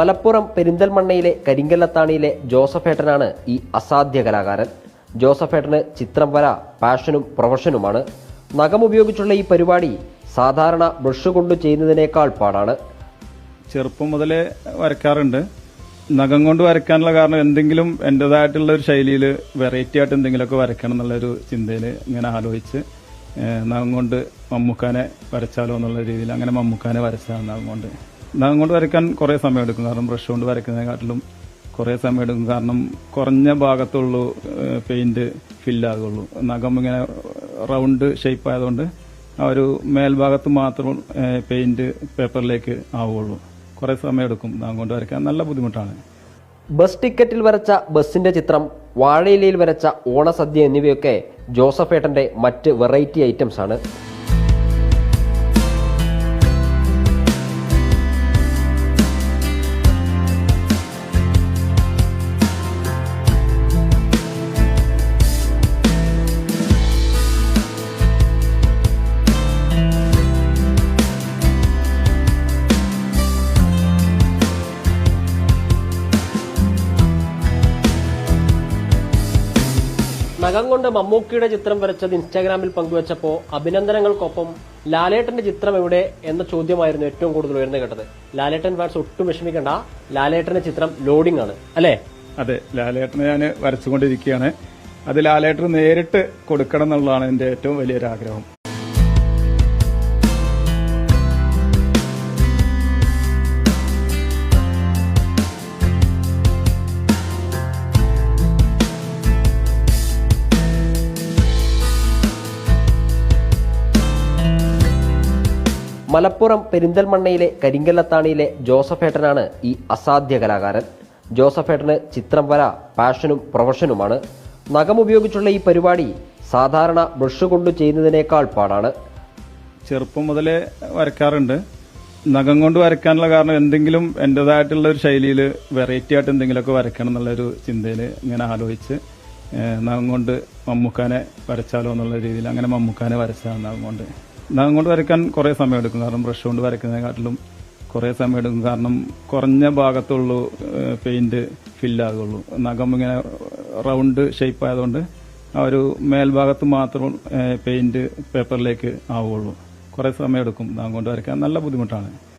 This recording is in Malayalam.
മലപ്പുറം പെരിന്തൽമണ്ണയിലെ കരിങ്കല്ലത്താണിയിലെ ജോസഫേട്ടനാണ് ഈ അസാധ്യ കലാകാരൻ. ജോസഫേട്ടന് ചിത്രം വര പാഷനും പ്രൊഫഷനുമാണ്. നഖമുപയോഗിച്ചുള്ള ഈ പരിപാടി സാധാരണ ബ്രഷ് കൊണ്ട് ചെയ്യുന്നതിനേക്കാൾ പാടാണ്. ചെറുപ്പം മുതലേ വരയ്ക്കാറുണ്ട്. നഖം കൊണ്ട് വരയ്ക്കാനുള്ള കാരണം എന്തെങ്കിലും എൻ്റെതായിട്ടുള്ള ഒരു ശൈലിയിൽ വെറൈറ്റി ആയിട്ട് എന്തെങ്കിലുമൊക്കെ വരയ്ക്കണം എന്നുള്ളൊരു ചിന്തയിൽ ഇങ്ങനെ ആലോചിച്ച് നഖം കൊണ്ട് മമ്മൂക്കാനെ വരച്ചാലോ എന്നുള്ള രീതിയിൽ അങ്ങനെ മമ്മൂക്കാനെ വരച്ചതാണ്. നഖം കൊണ്ട് വരയ്ക്കാൻ കുറേ സമയമെടുക്കും. കാരണം ബ്രഷ് കൊണ്ട് വരയ്ക്കുന്നതിനെക്കാട്ടിലും കുറേ സമയമെടുക്കും. കാരണം കുറഞ്ഞ ഭാഗത്തുള്ളൂ പെയിന്റ് ഫില്ലാകുള്ളൂ. നഖം ഇങ്ങനെ റൗണ്ട് ഷേപ്പ് ആയതുകൊണ്ട് ആ ഒരു മേൽഭാഗത്ത് മാത്രം പെയിന്റ് പേപ്പറിലേക്ക് ആവുകയുള്ളൂ. കുറേ സമയമെടുക്കും നഖം കൊണ്ട് വരയ്ക്കാൻ. നല്ല ബുദ്ധിമുട്ടാണ്. ബസ് ടിക്കറ്റിൽ വരച്ച ബസിന്റെ ചിത്രം, വാഴയിലയിൽ വരച്ച ഓണസദ്യ എന്നിവയൊക്കെ ജോസഫേട്ടന്റെ മറ്റ് വെറൈറ്റി ഐറ്റംസ് ആണ്. നഖം കൊണ്ട് മമ്മൂക്കിയുടെ ചിത്രം വരച്ചത് ഇൻസ്റ്റാഗ്രാമിൽ പങ്കുവച്ചപ്പോൾ അഭിനന്ദനങ്ങൾക്കൊപ്പം ലാലേട്ടന്റെ ചിത്രം എവിടെ എന്ന ചോദ്യമായിരുന്നു ഏറ്റവും കൂടുതൽ ഉയർന്നു കേട്ടത്. ലാലേട്ടൻ ഫാൻസ് ഒട്ടും വിഷമിക്കണ്ട, ലാലേട്ടന്റെ ചിത്രം ലോഡിംഗ് ആണ് അല്ലേ? അതെ, ലാലേട്ടനെ ഞാൻ വരച്ചുകൊണ്ടിരിക്കുകയാണ്. അത് ലാലേട്ടന് നേരിട്ട് കൊടുക്കണം എന്നുള്ളതാണ് എന്റെ ഏറ്റവും വലിയൊരു ആഗ്രഹം. മലപ്പുറം പെരിന്തൽമണ്ണയിലെ കരിങ്കല്ലത്താണിയിലെ ജോസഫേട്ടനാണ് ഈ അസാധ്യ കലാകാരൻ. ജോസഫേട്ടന് ചിത്രം വര പാഷനും പ്രൊഫഷനുമാണ്. നഖമുപയോഗിച്ചുള്ള ഈ പരിപാടി സാധാരണ ബ്രഷ് കൊണ്ട് ചെയ്യുന്നതിനേക്കാൾ പാടാണ്. ചെറുപ്പം മുതലേ വരയ്ക്കാറുണ്ട്. നഖം കൊണ്ട് വരയ്ക്കാനുള്ള കാരണം എന്തെങ്കിലും എൻ്റെതായിട്ടുള്ള ഒരു ശൈലിയിൽ വെറൈറ്റി ആയിട്ട് എന്തെങ്കിലുമൊക്കെ വരയ്ക്കണം എന്നുള്ളൊരു ചിന്തയിൽ ഇങ്ങനെ ആലോചിച്ച് നഖം കൊണ്ട് മമ്മൂക്കാനെ വരച്ചാലോ എന്നുള്ള രീതിയിൽ അങ്ങനെ മമ്മൂക്കാനെ വരച്ചതാണ്. നഖം കൊണ്ട് വരയ്ക്കാൻ കുറേ സമയമെടുക്കും. കാരണം ബ്രഷ് കൊണ്ട് വരയ്ക്കുന്നതിനെക്കാട്ടിലും കുറേ സമയമെടുക്കും. കാരണം കുറഞ്ഞ ഭാഗത്തുള്ളൂ പെയിന്റ് ഫില്ലാകുള്ളൂ. നഖം ഇങ്ങനെ റൗണ്ട് ഷേപ്പ് ആയതുകൊണ്ട് ആ ഒരു മേൽഭാഗത്ത് മാത്രം പെയിന്റ് പേപ്പറിലേക്ക് ആവുകയുള്ളൂ. കുറേ സമയമെടുക്കും നഖം കൊണ്ട് വരയ്ക്കാൻ. നല്ല ബുദ്ധിമുട്ടാണ്.